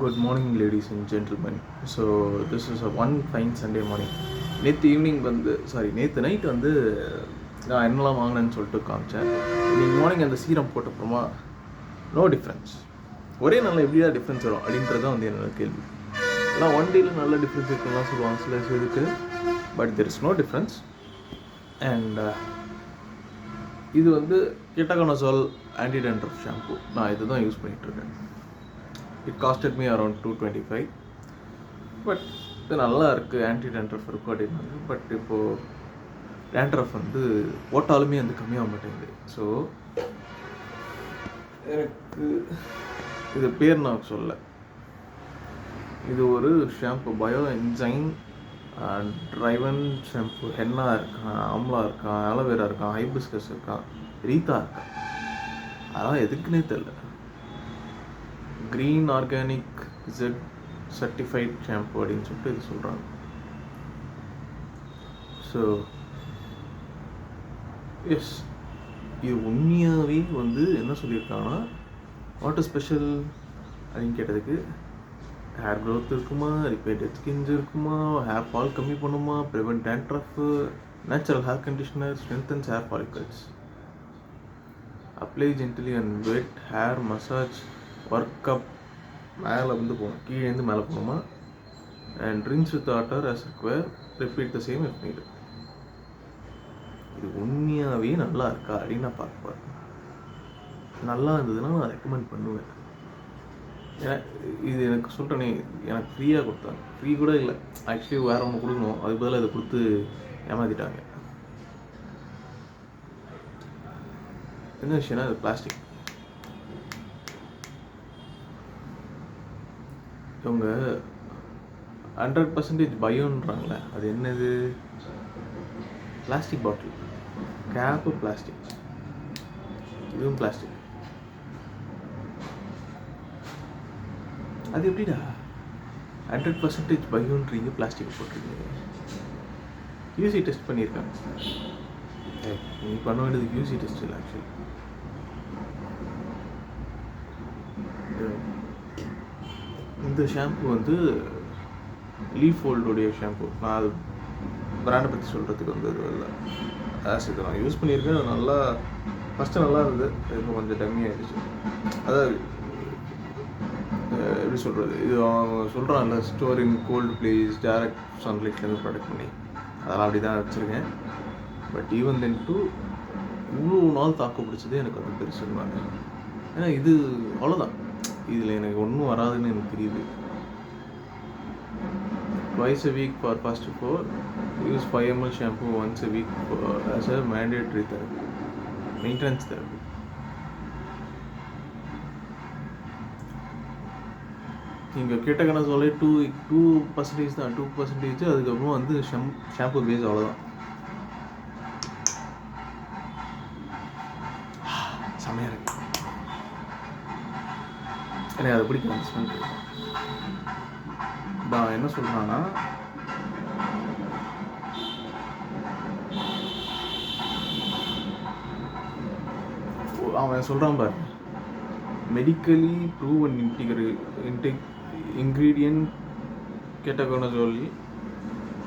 Good morning, ladies and gentlemen. So this is a one fine Sunday morning. நேற்று night வந்து நான் என்னெல்லாம் வாங்கினேன்னு சொல்லிட்டு காமிச்சேன். இன்னைக்கு மார்னிங் அந்த சீரம் போட்டப்புறமா நோ டிஃப்ரென்ஸ். ஒரே நாளில் எப்படியா டிஃப்ரென்ஸ் வரும் அப்படின்றது தான் வந்து என்னோட கேள்வி. எல்லாம் ஒன் டேயில் நல்ல டிஃப்ரென்ஸ் இருக்குலாம் சொல்லுவாங்க சில இதுக்கு, but there is no difference. And இது வந்து கெட்டகோனசோல் ஆன்டி டேண்ட்ரஃப் ஷாம்பு. நான் இது தான் யூஸ் பண்ணிகிட்ருக்கேன். It costed me around 225. But இது நல்லா இருக்குது, ஆன்டி டேண்ட்ரஃப் இருக்கும் அப்படின்னாங்க. பட் இப்போது டேண்ட்ரஃப் வந்து போட்டாலுமே வந்து கம்மியாக மாட்டேங்குது. ஸோ எனக்கு இது பேர் நான் சொல்ல, இது ஒரு shampoo, bio enzyme driven shampoo. Henna இருக்கான், ஆம்லா இருக்கான், ஆலோவேரா இருக்கான், ஹைபிஸ்கஸ் இருக்கான், ரீத்தா இருக்கான். அதெல்லாம் எதுக்குன்னே தெரில. Green organic Z certified shampoo அப்படின்னு சொல்லிட்டு இது சொல்கிறாங்க. ஸோ எஸ், இது உண்மையாகவே வந்து என்ன சொல்லியிருக்காங்கன்னா, வாட் ஸ்பெஷல் அப்படின்னு கேட்டதுக்கு, ஹேர் க்ரோத் இருக்குமா, ரிப்பேர்டட் ஸ்கின்ஸ் இருக்குமா, ஹேர் ஃபால் கம்மி பண்ணுமா, prevent dandruff, natural hair conditioner, strengthens hair follicles, apply gently and wet hair massage, work up, மேலே வந்து போகணும், கீழேருந்து மேலே போகணுமா, and rinse with water as require, repeat the same if need. இது உண்மையாகவே நல்லா இருக்கா அப்படின்னு நான் பார்ப்பேன். நல்லா இருந்ததுன்னா நான் ரெக்கமெண்ட் பண்ணுவேன். இது எனக்கு சொல்கிறேனே, எனக்கு ஃப்ரீயாக கொடுத்தாங்க. ஃப்ரீ கூட இல்லை, ஆக்சுவலி வேறு ஒன்று கொடுக்கணும், அதுக்கு பதிலாக இதை கொடுத்து ஏமாற்றிட்டாங்க. என்ன விஷயம்னா, இது பிளாஸ்டிக். இவங்க 100% பயோன்றாங்களே, அது என்னது? பிளாஸ்டிக் பாட்டில், கேப்பு பிளாஸ்டிக், இதுவும் பிளாஸ்டிக். அது எப்படிடா 100% பயோன்றீங்க, பிளாஸ்டிக் போட்டிருக்கீங்க? யூசி டெஸ்ட் பண்ணியிருக்காங்க. நீ பண்ண வேண்டியது யூசி டெஸ்ட் இல்லை. ஆக்சுவலி இந்த ஷாம்பு வந்து லீஃப் ஹோல்டுடைய ஷாம்பு. நான் அது பிராண்டை பற்றி சொல்கிறதுக்கு வந்து இது இல்லை. இது நான் யூஸ் பண்ணியிருக்கேன். அது நல்லா, ஃபஸ்ட்டு நல்லா இருந்தது, இப்போ கொஞ்சம் டம்மி ஆகிடுச்சு. அதாவது எப்படி சொல்கிறது, இது அவங்க சொல்கிறான்ல, store in cold place, direct சன்லைட்லேருந்து ப்ராடக்ட் பண்ணி, அதெல்லாம் அப்படி தான் வச்சுருக்கேன். பட் ஈவன் தென் டு இவ்வளோ நாள் தாக்கு பிடிச்சதே எனக்கு வந்து பெருசுன்னாங்க. ஏன்னா இது அவ்வளோதான், இதில் எனக்கு ஒன்றும் வராதுன்னு எனக்கு தெரியுது. Twice a week for first 4, use 5 ml shampoo once a week as a mandatory therapy, maintenance therapy. நீங்கள் கெட்டகோனசோலே 2% தான், 2%. அதுக்கப்புறம் வந்து ஷாம்பு பேஸ் அவ்வளோதான். செம்மையாக இருக்கு. எனக்கு அதை பிடிக்கும், அந்த ஸ்மெல். நான் என்ன சொல்கிறான்னா, அவன் சொல்கிறான் பாரு, medically proven ingredient ketoconazole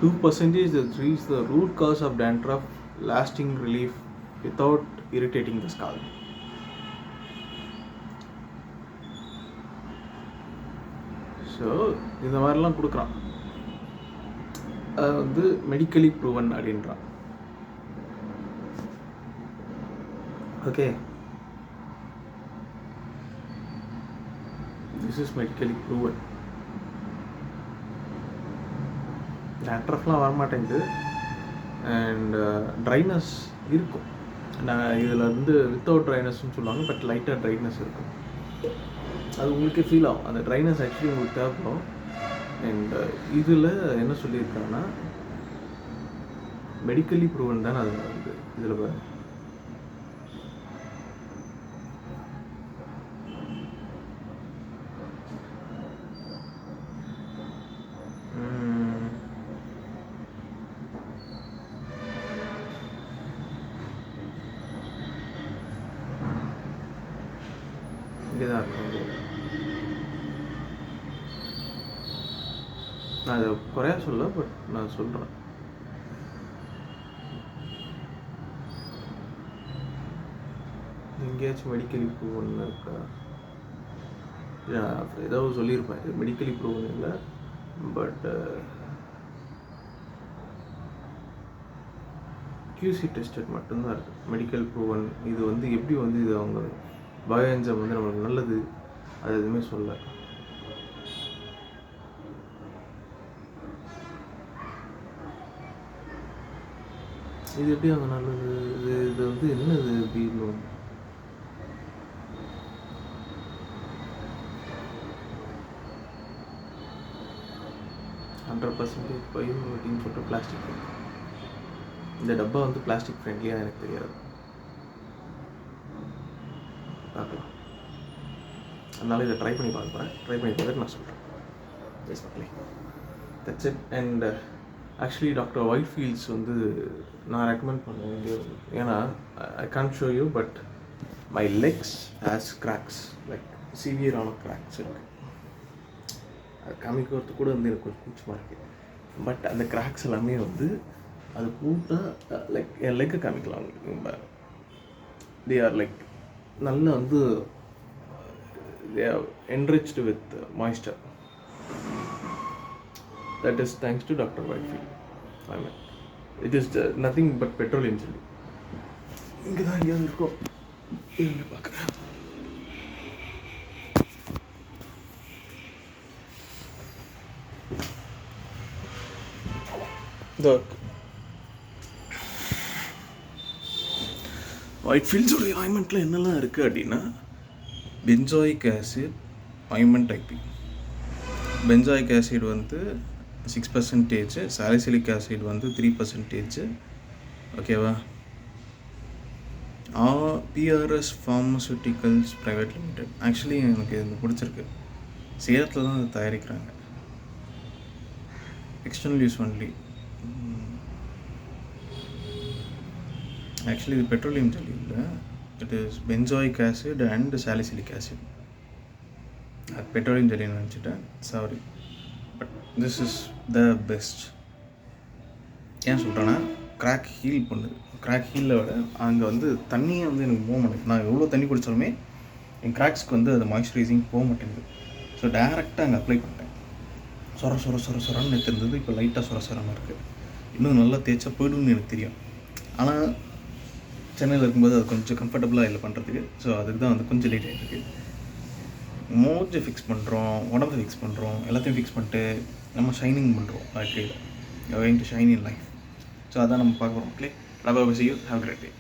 2% that treats the root cause of dandruff, lasting relief without irritating the scalp. So இந்த மாதிரிலாம் கொடுக்குறான். அது வந்து மெடிக்கலி ப்ரூவன் அப்படின்றான். Okay, this is medically proven. டேண்ட்ரஃப்லாம் வரமாட்டேங்குது, அண்ட் ட்ரைனஸ் இருக்கும். நான் இதில் வந்து வித்தவுட் ட்ரைனஸ்ன்னு சொல்லுவாங்க, பட் லைட்டாக ட்ரைனஸ் இருக்கும். அது உங்களுக்கே ஃபீல் ஆகும், அந்த ட்ரைனஸ் ஆக்சுவலி உங்களுக்கு தேவைப்படும். அண்ட் இதில் என்ன சொல்லியிருக்காங்கன்னா, மெடிக்கலி ப்ரூவன் தானே அது வந்து இதில் பாரு. இங்கே தான் இருக்கும். நான் அதை குறையா சொல்ல, பட் நான் சொல்கிறேன். எங்கேயாச்சும் மெடிக்கலி ப்ரூவன் இருக்கா? ஏதாவது சொல்லியிருப்பேன். இது மெடிக்கலி ப்ரூவன் இல்லை, பட் QC டெஸ்டட் மட்டும்தான் இருக்குது. மெடிக்கல் ப்ரூவன் இது வந்து எப்படி வந்து இது அவங்க பயோஎன்சைம் வந்து நம்மளுக்கு நல்லது அது எதுவுமே சொல்ல. இது எப்படி அவங்க நல்லது? இது வந்து என்னது அப்படின்னு 100% பயோன்னு சொல்லிட்டு பிளாஸ்டிக். இந்த டப்பா வந்து பிளாஸ்டிக் ஃப்ரெண்ட்லியாக எனக்கு தெரியாது. பார்க்கலாம். அதனால் இதை ட்ரை பண்ணி பார்க்குறேன். ட்ரை பண்ணி பார்த்துட்டு நான் சொல்கிறேன். Basically that's it. And actually doctor Whitfield's வந்து நான் ரெக்கமெண்ட் பண்ண வேண்டிய, ஏன்னா I can't show you, but my legs has cracks, like சிவியரான கிராக்ஸ் இருக்குது. அது காமிக்கிறது கூட வந்து எனக்கு கொஞ்சம் கூச்சமாக இருக்குது. பட் அந்த கிராக்ஸ் எல்லாமே வந்து அது போட்டால் லைக் என் லெக்கை காமிக்கலாம் உங்களுக்கு. தே ஆர் லைக் நல்லா வந்து they are enriched with moisture. That is thanks to doctor Whitefield. I mean it is nothing but petroleum jelly. இங்கே தான் எங்கேயாவது இருக்கும், இங்கே பார்க்குறேன். ஒயிட்ஃபீல்ட்ஸோடைய ஆயின்மெண்ட்டில் என்னெல்லாம் இருக்குது அப்படின்னா, benzoic acid ointment IP. Benzoic acid வந்து 6%, சாலிசிலிக் ஆசிட் வந்து 3%. ஓகேவா? PRS pharmaceuticals private limited. Actually எனக்கு இது பிடிச்சிருக்கு. சேலத்தில் தான் அதை தயாரிக்கிறாங்க. External use only. ஆக்சுவலி இது பெட்ரோலியம் ஜெல்லி இல்லை, it is benzoic acid and salicylic acid. அது பெட்ரோலியம் ஜெல்லின்னு நினச்சிட்டேன், sorry. But this is the best. ஏன் சொல்கிறேன்னா, கிராக் ஹீல் பண்ணுது. கிராக் ஹீலில் விட அங்கே வந்து தண்ணியை வந்து எனக்கு போக மாட்டேங்குது. நான் எவ்வளோ தண்ணி குடித்தாலுமே என் கிராக்ஸ்க்கு வந்து அது மாய்ஸ்சரைசிங் போக மாட்டேங்குது. ஸோ டேரெக்டாக அங்கே அப்ளை பண்ணிட்டேன். சொரன்னு இருந்தது, இப்போ லைட்டாக சொரன்னு இருக்குது. இன்னும் நல்லா தேய்ச்சா போய்டுன்னு எனக்கு தெரியும். ஆனால் சென்னையில் இருக்கும்போது அது கொஞ்சம் கம்ஃபர்டபுளாக இல்லை பண்ணுறதுக்கு. ஸோ அதுக்கு தான் வந்து கொஞ்சம் லேட் ஆகிட்டுருக்கு. மூஞ்சை ஃபிக்ஸ் பண்ணுறோம், உடம்பை ஃபிக்ஸ் பண்ணுறோம், எல்லாத்தையும் ஃபிக்ஸ் பண்ணிட்டு நம்ம ஷைனிங் பண்ணுறோம். வாழ்க்கையில் going to shine in life. So அதான் நம்ம பார்க்க போகிறோம். Okay, love you, have a great day.